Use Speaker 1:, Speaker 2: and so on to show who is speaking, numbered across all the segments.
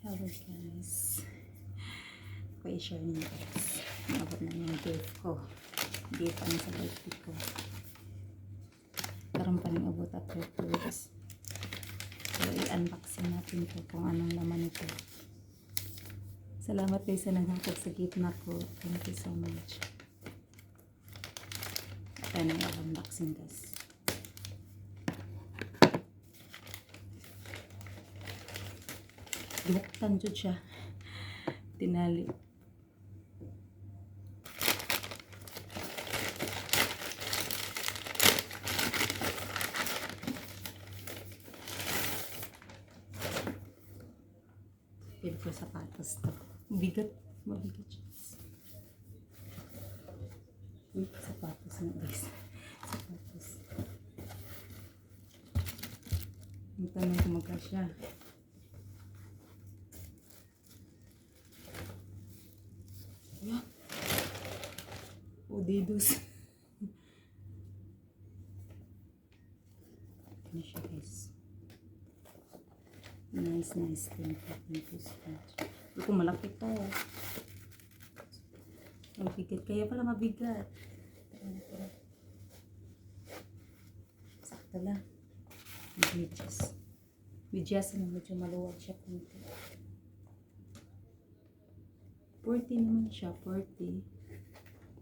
Speaker 1: Hello guys. Ako i-share ninyo guys. Nabot na yung gift ko. Gift pa sa birthday ko. Karoon pa rin abot after 2 weeks. So i-unboxing natin to kung anong laman ito. Salamat guys sa naghatag sa gift na ko. Thank you so much. Ito na yung unboxing guys. Buktan dyan siya. Tinali. Pili ko sapatos to. Bigat. Mabigat siya. Sapatos na guys. Sapatos. Ang tanong kung magkasya. O dedos. Ano siya guys. Nice. Thank you so much. Ito malaki to. Mabigat. Kaya pala mabigat. Sakto lang. Medyas. Medyas na medyo maluwag siya. 40 naman siya. 40.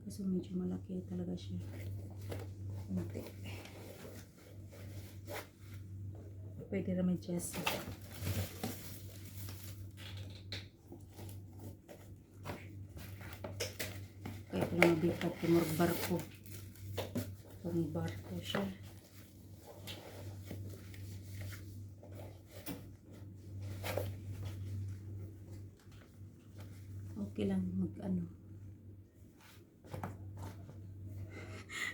Speaker 1: Kasi medyo malaki talaga siya. Kunti. Pwede naman medyas. Kaya pala mabigat. Tumurag barko. Pang barko siya. Okay lang mag-ano.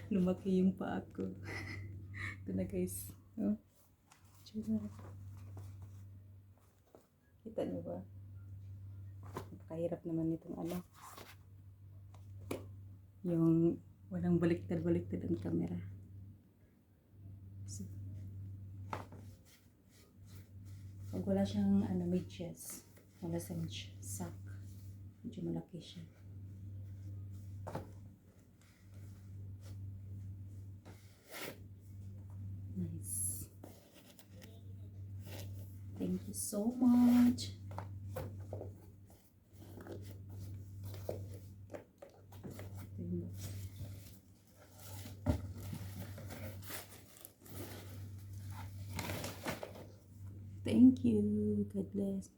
Speaker 1: Lumaki yung paa ko. Ito na guys. Oh. Kita niyo ba? Napakahirap naman itong ano. Yung walang baliktad ang camera. So, pag wala siyang ano, medyas, wala siyang sack. Medyo malaki siya. Nice. Thank you so much. Thank you. God bless.